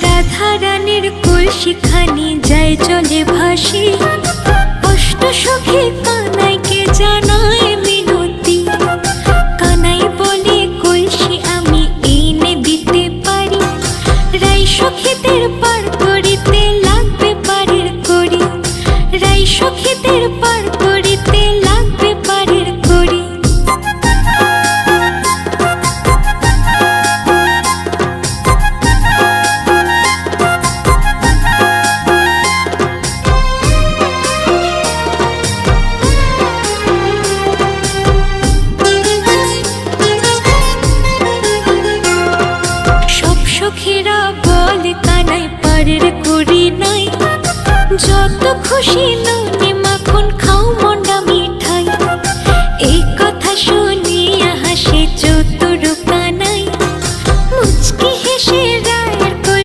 রাধা রানীর কলসিখানি যায় চলে ভাসি, অষ্ট সখী কানাইকে জানায় মিনতি। কানাই বলে কলসি আমি এনে দিতে পারি, রাই সখীদের পার করিতে লাগবে পারের করি, রাই সখীদের পার করিতে লাগবে পারের করি। সখীরা বলে কানাই পারের করি নাই, যত খুশি নয়